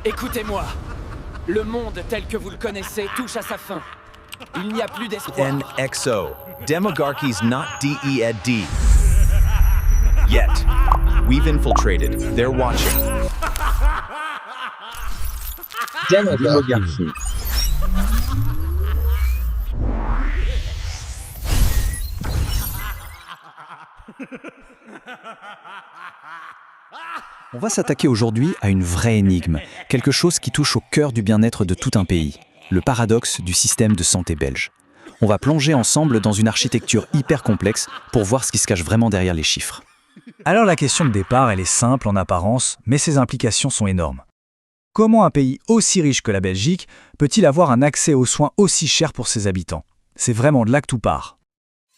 Écoutez-moi. Le monde tel que vous le connaissez touche à sa fin. Il n'y a plus d'espoir. NXO. Demogarchy's not DEAD. Yet. We've infiltrated. They're watching. Demogarchy. On va s'attaquer aujourd'hui à une vraie énigme, quelque chose qui touche au cœur du bien-être de tout un pays, le paradoxe du système de santé belge. On va plonger ensemble dans une architecture hyper complexe pour voir ce qui se cache vraiment derrière les chiffres. Alors la question de départ, elle est simple en apparence, mais ses implications sont énormes. Comment un pays aussi riche que la Belgique peut-il avoir un accès aux soins aussi cher pour ses habitants? C'est vraiment de là que tout part.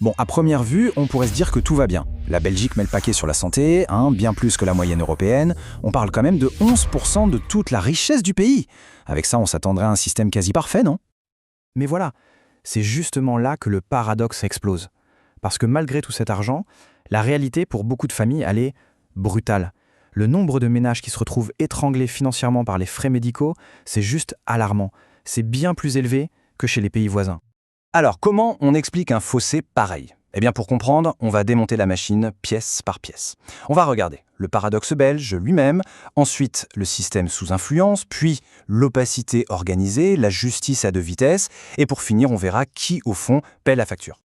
Bon, à première vue, on pourrait se dire que tout va bien. La Belgique met le paquet sur la santé, bien plus que la moyenne européenne. On parle quand même de 11% de toute la richesse du pays. Avec ça, on s'attendrait à un système quasi parfait, non? Mais voilà, c'est justement là que le paradoxe explose. Parce que malgré tout cet argent, la réalité pour beaucoup de familles, elle est brutale. Le nombre de ménages qui se retrouvent étranglés financièrement par les frais médicaux, c'est juste alarmant. C'est bien plus élevé que chez les pays voisins. Alors, comment on explique un fossé pareil? Eh bien, pour comprendre, on va démonter la machine pièce par pièce. On va regarder le paradoxe belge lui-même, ensuite le système sous influence, puis l'opacité organisée, la justice à deux vitesses, et pour finir, on verra qui, au fond, paie la facture.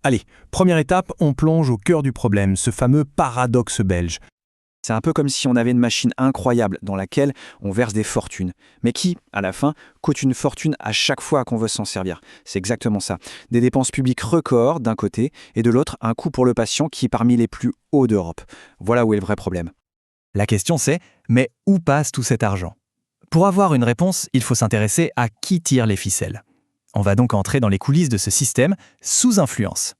Allez, première étape, on plonge au cœur du problème, ce fameux paradoxe belge. C'est un peu comme si on avait une machine incroyable dans laquelle on verse des fortunes, mais qui, à la fin, coûte une fortune à chaque fois qu'on veut s'en servir. C'est exactement ça. Des dépenses publiques records d'un côté, et de l'autre, un coût pour le patient qui est parmi les plus hauts d'Europe. Voilà où est le vrai problème. La question c'est, mais où passe tout cet argent? Pour avoir une réponse, il faut s'intéresser à qui tire les ficelles. On va donc entrer dans les coulisses de ce système sous influence.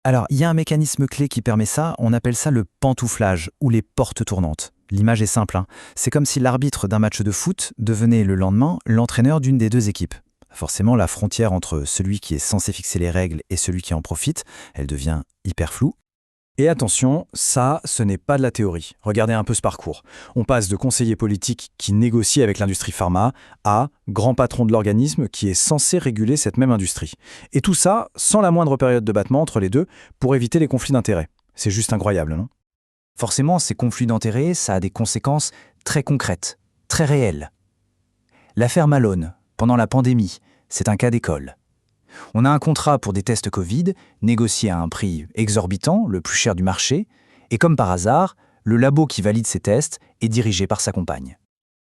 Alors, il y a un mécanisme clé qui permet ça, on appelle ça le pantouflage ou les portes tournantes. L'image est simple, c'est comme si l'arbitre d'un match de foot devenait le lendemain l'entraîneur d'une des deux équipes. Forcément, la frontière entre celui qui est censé fixer les règles et celui qui en profite, elle devient hyper floue. Et attention, ça, ce n'est pas de la théorie. Regardez un peu ce parcours. On passe de conseiller politique qui négocie avec l'industrie pharma à grand patron de l'organisme qui est censé réguler cette même industrie. Et tout ça sans la moindre période de battement entre les deux pour éviter les conflits d'intérêts. C'est juste incroyable, non? Forcément, ces conflits d'intérêts, ça a des conséquences très concrètes, très réelles. L'affaire Malone, pendant la pandémie, c'est un cas d'école. On a un contrat pour des tests Covid, négocié à un prix exorbitant, le plus cher du marché, et comme par hasard, le labo qui valide ces tests est dirigé par sa compagne.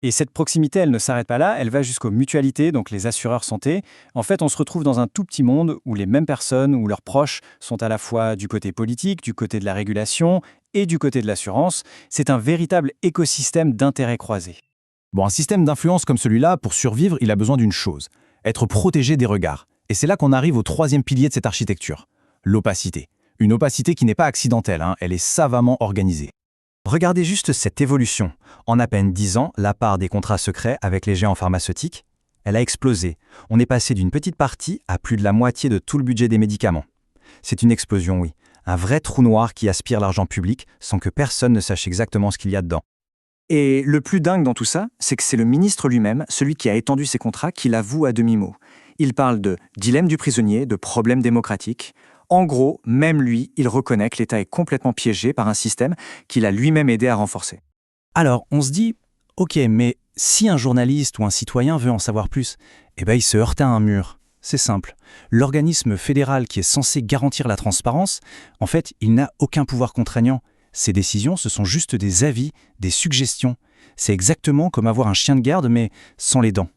Et cette proximité, elle ne s'arrête pas là, elle va jusqu'aux mutualités, donc les assureurs santé. En fait, on se retrouve dans un tout petit monde où les mêmes personnes ou leurs proches sont à la fois du côté politique, du côté de la régulation et du côté de l'assurance. C'est un véritable écosystème d'intérêts croisés. Bon, un système d'influence comme celui-là, pour survivre, il a besoin d'une chose, être protégé des regards. Et c'est là qu'on arrive au troisième pilier de cette architecture, l'opacité. Une opacité qui n'est pas accidentelle, elle est savamment organisée. Regardez juste cette évolution. En à peine 10 ans, la part des contrats secrets avec les géants pharmaceutiques, elle a explosé. On est passé d'une petite partie à plus de la moitié de tout le budget des médicaments. C'est une explosion, oui. Un vrai trou noir qui aspire l'argent public sans que personne ne sache exactement ce qu'il y a dedans. Et le plus dingue dans tout ça, c'est que c'est le ministre lui-même, celui qui a étendu ces contrats, qui l'avoue à demi-mot. Il parle de dilemme du prisonnier, de problème démocratique. En gros, même lui, il reconnaît que l'État est complètement piégé par un système qu'il a lui-même aidé à renforcer. Alors, on se dit, ok, mais si un journaliste ou un citoyen veut en savoir plus, il se heurte à un mur. C'est simple. L'organisme fédéral qui est censé garantir la transparence, en fait, il n'a aucun pouvoir contraignant. Ces décisions, ce sont juste des avis, des suggestions. C'est exactement comme avoir un chien de garde, mais sans les dents.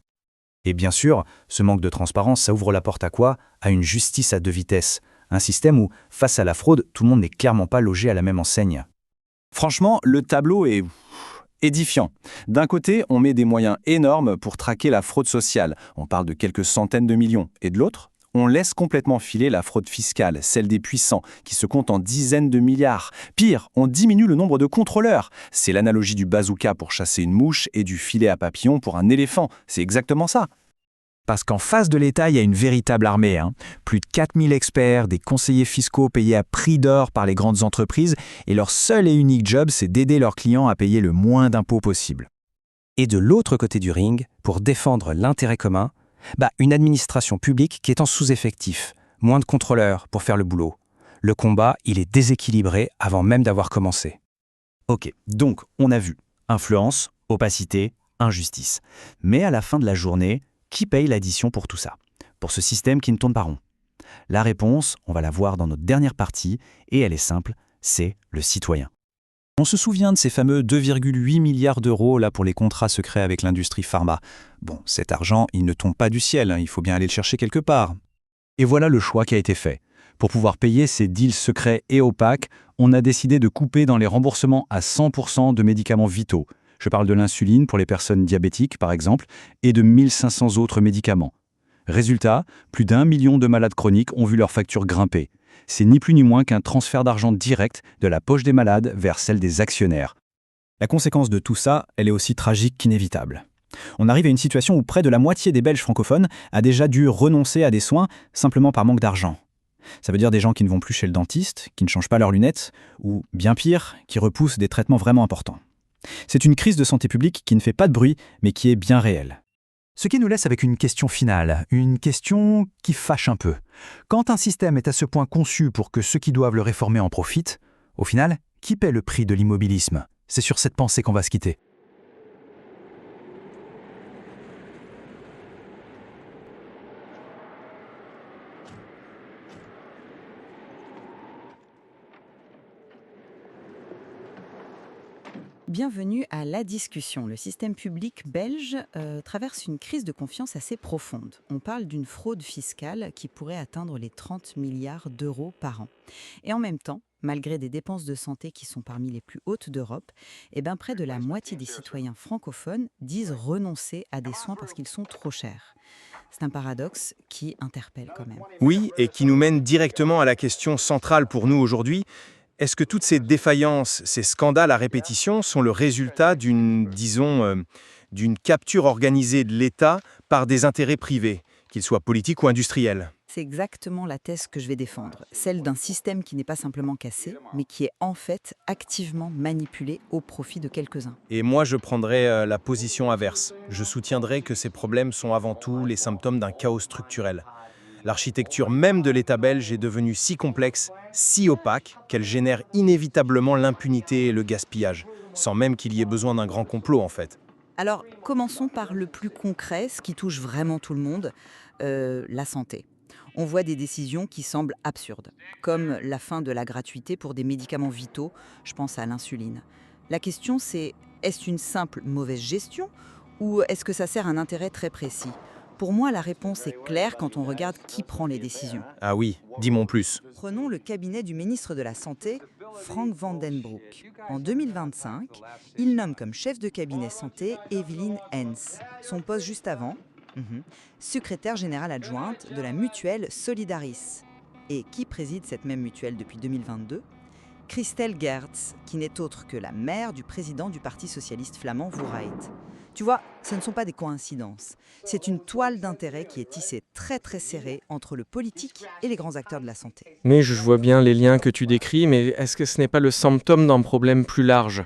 Et bien sûr, ce manque de transparence, ça ouvre la porte à quoi? À une justice à deux vitesses. Un système où, face à la fraude, tout le monde n'est clairement pas logé à la même enseigne. Franchement, le tableau est édifiant. D'un côté, on met des moyens énormes pour traquer la fraude sociale. On parle de quelques centaines de millions. Et de l'autre, On laisse complètement filer la fraude fiscale, celle des puissants, qui se compte en dizaines de milliards. Pire, on diminue le nombre de contrôleurs. C'est l'analogie du bazooka pour chasser une mouche et du filet à papillon pour un éléphant. C'est exactement ça. Parce qu'en face de l'État, il y a une véritable armée. Plus de 4000 experts, des conseillers fiscaux payés à prix d'or par les grandes entreprises, et leur seul et unique job, c'est d'aider leurs clients à payer le moins d'impôts possible. Et de l'autre côté du ring, pour défendre l'intérêt commun, une administration publique qui est en sous-effectif, moins de contrôleurs pour faire le boulot. Le combat, il est déséquilibré avant même d'avoir commencé. Ok, donc on a vu influence, opacité, injustice. Mais à la fin de la journée, qui paye l'addition pour tout ça? Pour ce système qui ne tourne pas rond? La réponse, on va la voir dans notre dernière partie, et elle est simple, c'est le citoyen. On se souvient de ces fameux 2,8 milliards d'euros là pour les contrats secrets avec l'industrie pharma. Bon, cet argent, il ne tombe pas du ciel, il faut bien aller le chercher quelque part. Et voilà le choix qui a été fait. Pour pouvoir payer ces deals secrets et opaques, on a décidé de couper dans les remboursements à 100% de médicaments vitaux. Je parle de l'insuline pour les personnes diabétiques, par exemple, et de 1500 autres médicaments. Résultat, plus d'1 million de malades chroniques ont vu leurs factures grimper. C'est ni plus ni moins qu'un transfert d'argent direct de la poche des malades vers celle des actionnaires. La conséquence de tout ça, elle est aussi tragique qu'inévitable. On arrive à une situation où près de la moitié des Belges francophones a déjà dû renoncer à des soins simplement par manque d'argent. Ça veut dire des gens qui ne vont plus chez le dentiste, qui ne changent pas leurs lunettes, ou, bien pire, qui repoussent des traitements vraiment importants. C'est une crise de santé publique qui ne fait pas de bruit, mais qui est bien réelle. Ce qui nous laisse avec une question finale, une question qui fâche un peu. Quand un système est à ce point conçu pour que ceux qui doivent le réformer en profitent, au final, qui paie le prix de l'immobilisme? C'est sur cette pensée qu'on va se quitter. Bienvenue à La Discussion. Le système public belge traverse une crise de confiance assez profonde. On parle d'une fraude fiscale qui pourrait atteindre les 30 milliards d'euros par an. Et en même temps, malgré des dépenses de santé qui sont parmi les plus hautes d'Europe, près de la moitié des citoyens francophones disent renoncer à des soins parce qu'ils sont trop chers. C'est un paradoxe qui interpelle quand même. Oui, et qui nous mène directement à la question centrale pour nous aujourd'hui. Est-ce que toutes ces défaillances, ces scandales à répétition sont le résultat d'une capture organisée de l'État par des intérêts privés, qu'ils soient politiques ou industriels? C'est exactement la thèse que je vais défendre, celle d'un système qui n'est pas simplement cassé, mais qui est en fait activement manipulé au profit de quelques-uns. Et moi, je prendrais la position inverse. Je soutiendrais que ces problèmes sont avant tout les symptômes d'un chaos structurel. L'architecture même de l'État belge est devenue si complexe, si opaque, qu'elle génère inévitablement l'impunité et le gaspillage, sans même qu'il y ait besoin d'un grand complot en fait. Alors, commençons par le plus concret, ce qui touche vraiment tout le monde, la santé. On voit des décisions qui semblent absurdes, comme la fin de la gratuité pour des médicaments vitaux, je pense à l'insuline. La question c'est, est-ce une simple mauvaise gestion ou est-ce que ça sert un intérêt très précis ? Pour moi, la réponse est claire quand on regarde qui prend les décisions. Ah oui, dis-moi plus. Prenons le cabinet du ministre de la Santé, Frank van den Broek. En 2025, il nomme comme chef de cabinet santé Eveline Hens. Son poste juste avant, secrétaire générale adjointe de la mutuelle Solidaris. Et qui préside cette même mutuelle depuis 2022 ? Christelle Gertz, qui n'est autre que la mère du président du Parti socialiste flamand Vooruit. Tu vois, ce ne sont pas des coïncidences. C'est une toile d'intérêt qui est tissée très très serrée entre le politique et les grands acteurs de la santé. Mais je vois bien les liens que tu décris, mais est-ce que ce n'est pas le symptôme d'un problème plus large ?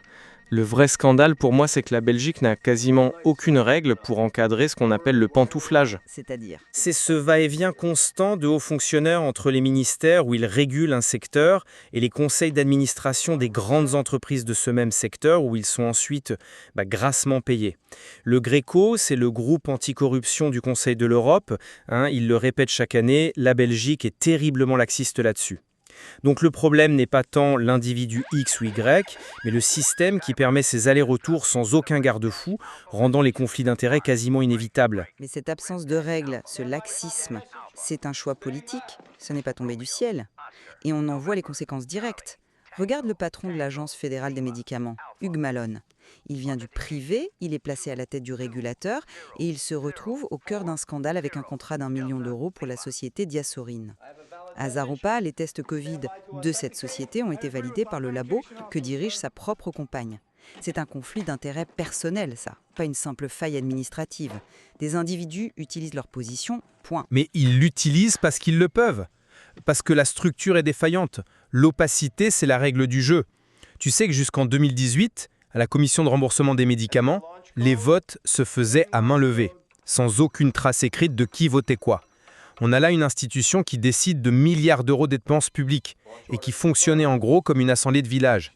Le vrai scandale pour moi, c'est que la Belgique n'a quasiment aucune règle pour encadrer ce qu'on appelle le pantouflage. C'est-à-dire ? C'est ce va-et-vient constant de hauts fonctionnaires entre les ministères où ils régulent un secteur et les conseils d'administration des grandes entreprises de ce même secteur où ils sont ensuite grassement payés. Le Gréco, c'est le groupe anticorruption du Conseil de l'Europe. Il le répète chaque année, la Belgique est terriblement laxiste là-dessus. Donc le problème n'est pas tant l'individu X ou Y, mais le système qui permet ces allers-retours sans aucun garde-fou, rendant les conflits d'intérêts quasiment inévitables. Mais cette absence de règles, ce laxisme, c'est un choix politique, ce n'est pas tombé du ciel. Et on en voit les conséquences directes. Regarde le patron de l'Agence fédérale des médicaments, Hugues Malone. Il vient du privé, il est placé à la tête du régulateur et il se retrouve au cœur d'un scandale avec un contrat d'1 million d'euros pour la société Diasorine. Hasard ou pas, les tests Covid de cette société ont été validés par le labo que dirige sa propre compagne. C'est un conflit d'intérêts personnel, ça, pas une simple faille administrative. Des individus utilisent leur position, point. Mais ils l'utilisent parce qu'ils le peuvent. Parce que la structure est défaillante. L'opacité, c'est la règle du jeu. Tu sais que jusqu'en 2018, à la commission de remboursement des médicaments, les votes se faisaient à main levée, sans aucune trace écrite de qui votait quoi. On a là une institution qui décide de milliards d'euros de dépenses publiques et qui fonctionnait en gros comme une assemblée de village.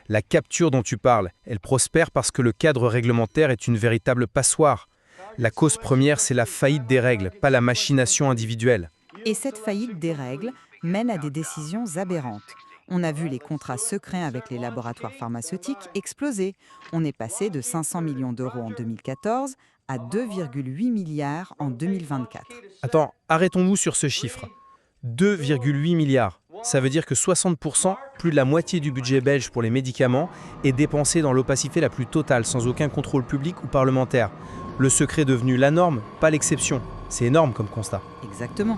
La capture dont tu parles, elle prospère parce que le cadre réglementaire est une véritable passoire. La cause première, c'est la faillite des règles, pas la machination individuelle. Et cette faillite des règles mène à des décisions aberrantes. On a vu les contrats secrets avec les laboratoires pharmaceutiques exploser. On est passé de 500 millions d'euros en 2014 à 2,8 milliards en 2024. Attends, arrêtons-nous sur ce chiffre. 2,8 milliards. Ça veut dire que 60%, plus de la moitié du budget belge pour les médicaments, est dépensé dans l'opacité la plus totale, sans aucun contrôle public ou parlementaire. Le secret est devenu la norme, pas l'exception. C'est énorme comme constat. Exactement.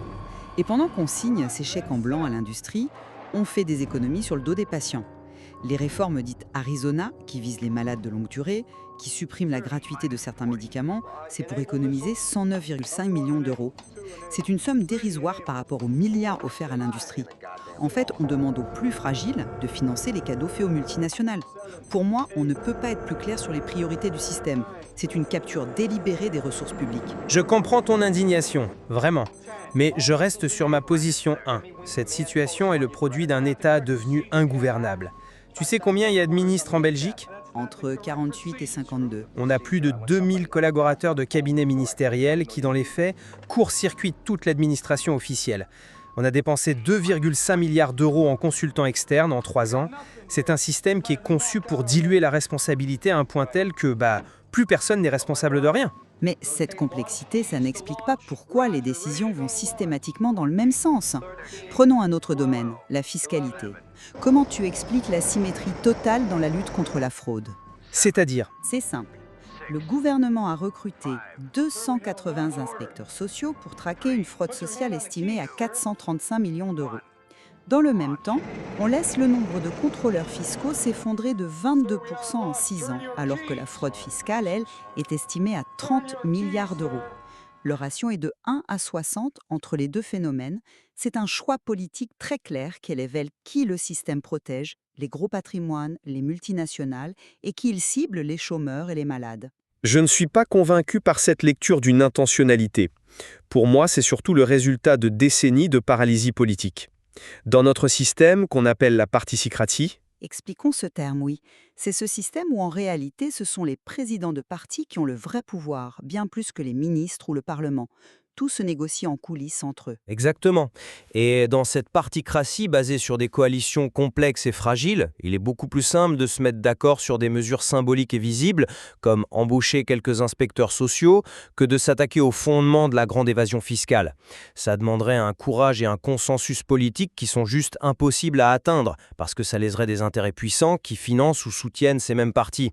Et pendant qu'on signe ces chèques en blanc à l'industrie, on fait des économies sur le dos des patients. Les réformes dites Arizona, qui visent les malades de longue durée, qui suppriment la gratuité de certains médicaments, c'est pour économiser 109,5 millions d'euros. C'est une somme dérisoire par rapport aux milliards offerts à l'industrie. En fait, on demande aux plus fragiles de financer les cadeaux faits aux multinationales. Pour moi, on ne peut pas être plus clair sur les priorités du système. C'est une capture délibérée des ressources publiques. Je comprends ton indignation, vraiment. Mais je reste sur ma position 1. Cette situation est le produit d'un État devenu ingouvernable. Tu sais combien il y a de ministres en Belgique ? Entre 48 et 52. On a plus de 2000 collaborateurs de cabinets ministériels qui, dans les faits, court-circuitent toute l'administration officielle. On a dépensé 2,5 milliards d'euros en consultants externes en 3 ans. C'est un système qui est conçu pour diluer la responsabilité à un point tel que plus personne n'est responsable de rien. Mais cette complexité, ça n'explique pas pourquoi les décisions vont systématiquement dans le même sens. Prenons un autre domaine, la fiscalité. Comment tu expliques la symétrie totale dans la lutte contre la fraude ? C'est-à-dire ? C'est simple. Le gouvernement a recruté 280 inspecteurs sociaux pour traquer une fraude sociale estimée à 435 millions d'euros. Dans le même temps, on laisse le nombre de contrôleurs fiscaux s'effondrer de 22% en 6 ans, alors que la fraude fiscale, elle, est estimée à 30 milliards d'euros. Le ratio est de 1 à 60 entre les deux phénomènes. C'est un choix politique très clair qui révèle qui le système protège, les gros patrimoines, les multinationales, et qui il cible les chômeurs et les malades. Je ne suis pas convaincu par cette lecture d'une intentionnalité. Pour moi, c'est surtout le résultat de décennies de paralysie politique. Dans notre système, qu'on appelle la particicratie, Expliquons ce terme, oui. C'est ce système où en réalité, ce sont les présidents de partis qui ont le vrai pouvoir, bien plus que les ministres ou le Parlement. Tout se négocie en coulisses entre eux. Exactement. Et dans cette particratie basée sur des coalitions complexes et fragiles, il est beaucoup plus simple de se mettre d'accord sur des mesures symboliques et visibles, comme embaucher quelques inspecteurs sociaux, que de s'attaquer au fondement de la grande évasion fiscale. Ça demanderait un courage et un consensus politique qui sont juste impossibles à atteindre, parce que ça léserait des intérêts puissants qui financent ou soutiennent ces mêmes partis.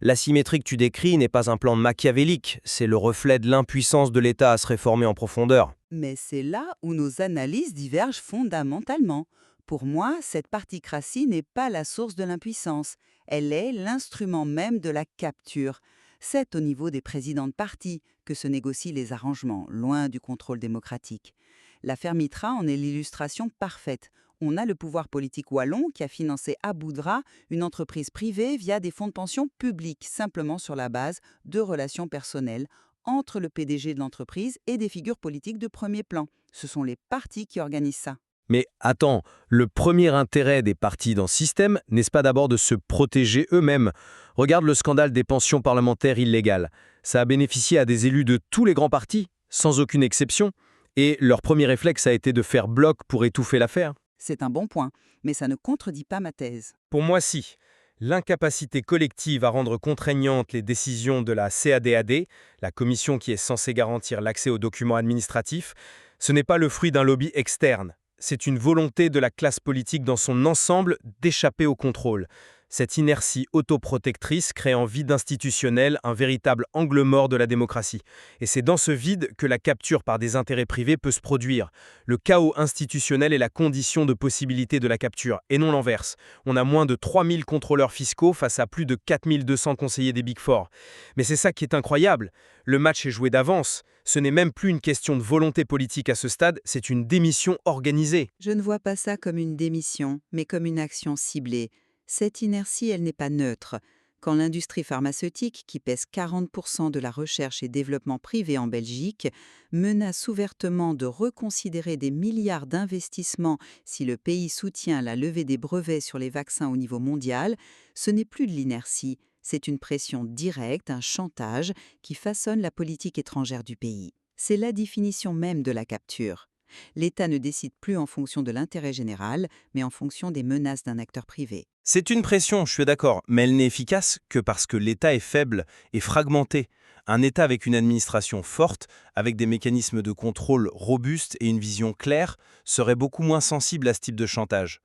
L'asymétrie que tu décris n'est pas un plan machiavélique, c'est le reflet de l'impuissance de l'État à se réformer en profondeur. Mais c'est là où nos analyses divergent fondamentalement. Pour moi, cette particratie n'est pas la source de l'impuissance. Elle est l'instrument même de la capture. C'est au niveau des présidents de partis que se négocient les arrangements, loin du contrôle démocratique. L'affaire Mitra en est l'illustration parfaite. On a le pouvoir politique wallon qui a financé à bout de bras une entreprise privée via des fonds de pension publics, simplement sur la base de relations personnelles entre le PDG de l'entreprise et des figures politiques de premier plan. Ce sont les partis qui organisent ça. Mais attends, le premier intérêt des partis dans ce système, n'est-ce pas d'abord de se protéger eux-mêmes ? Regarde le scandale des pensions parlementaires illégales. Ça a bénéficié à des élus de tous les grands partis, sans aucune exception, et leur premier réflexe a été de faire bloc pour étouffer l'affaire. C'est un bon point, mais ça ne contredit pas ma thèse. Pour moi, si. L'incapacité collective à rendre contraignantes les décisions de la CADAD, la commission qui est censée garantir l'accès aux documents administratifs, ce n'est pas le fruit d'un lobby externe. c'est une volonté de la classe politique dans son ensemble d'échapper au contrôle. Cette inertie autoprotectrice crée un vide institutionnel, un véritable angle mort de la démocratie. Et c'est dans ce vide que la capture par des intérêts privés peut se produire. Le chaos institutionnel est la condition de possibilité de la capture, et non l'inverse. On a moins de 3000 contrôleurs fiscaux face à plus de 4200 conseillers des Big Four. Mais c'est ça qui est incroyable. Le match est joué d'avance. Ce n'est même plus une question de volonté politique à ce stade, c'est une démission organisée. Je ne vois pas ça comme une démission, mais comme une action ciblée. Cette inertie, elle n'est pas neutre. Quand l'industrie pharmaceutique, qui pèse 40% de la recherche et développement privé en Belgique, menace ouvertement de reconsidérer des milliards d'investissements si le pays soutient la levée des brevets sur les vaccins au niveau mondial, ce n'est plus de l'inertie, c'est une pression directe, un chantage qui façonne la politique étrangère du pays. C'est la définition même de la capture. L'État ne décide plus en fonction de l'intérêt général, mais en fonction des menaces d'un acteur privé. C'est une pression, je suis d'accord, mais elle n'est efficace que parce que l'État est faible et fragmenté. Un État avec une administration forte, avec des mécanismes de contrôle robustes et une vision claire, serait beaucoup moins sensible à ce type de chantage.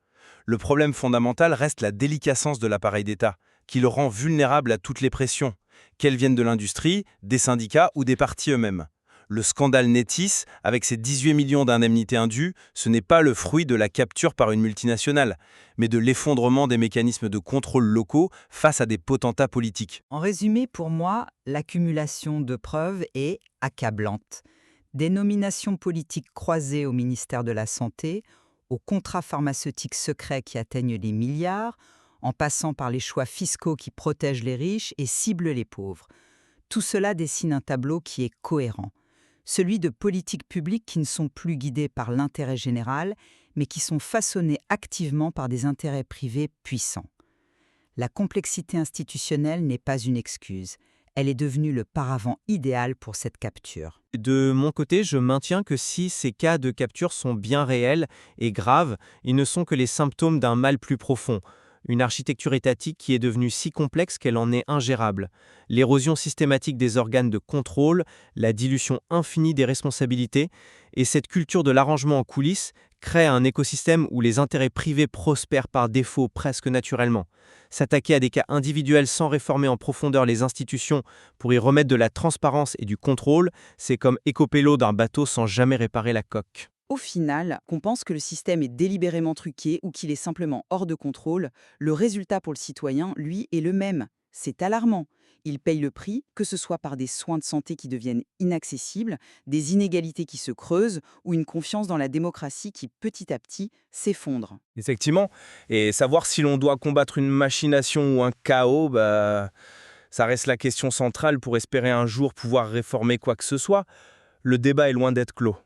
Le problème fondamental reste la déliquescence de l'appareil d'État, qui le rend vulnérable à toutes les pressions, qu'elles viennent de l'industrie, des syndicats ou des partis eux-mêmes. Le scandale Netis, avec ses 18 millions d'indemnités indues, ce n'est pas le fruit de la capture par une multinationale, mais de l'effondrement des mécanismes de contrôle locaux face à des potentats politiques. En résumé, pour moi, l'accumulation de preuves est accablante. Des nominations politiques croisées au ministère de la Santé, aux contrats pharmaceutiques secrets qui atteignent les milliards, en passant par les choix fiscaux qui protègent les riches et ciblent les pauvres. Tout cela dessine un tableau qui est cohérent. Celui de politiques publiques qui ne sont plus guidées par l'intérêt général, mais qui sont façonnées activement par des intérêts privés puissants. La complexité institutionnelle n'est pas une excuse. Elle est devenue le paravent idéal pour cette capture. De mon côté, je maintiens que si ces cas de capture sont bien réels et graves, ils ne sont que les symptômes d'un mal plus profond. Une architecture étatique qui est devenue si complexe qu'elle en est ingérable. L'érosion systématique des organes de contrôle, la dilution infinie des responsabilités et cette culture de l'arrangement en coulisses créent un écosystème où les intérêts privés prospèrent par défaut presque naturellement. S'attaquer à des cas individuels sans réformer en profondeur les institutions pour y remettre de la transparence et du contrôle, c'est comme écoper l'eau d'un bateau sans jamais réparer la coque. Au final, qu'on pense que le système est délibérément truqué ou qu'il est simplement hors de contrôle, le résultat pour le citoyen, lui, est le même. C'est alarmant. Il paye le prix, que ce soit par des soins de santé qui deviennent inaccessibles, des inégalités qui se creusent ou une confiance dans la démocratie qui, petit à petit, s'effondre. Effectivement, et savoir si l'on doit combattre une machination ou un chaos, ça reste la question centrale pour espérer un jour pouvoir réformer quoi que ce soit. Le débat est loin d'être clos.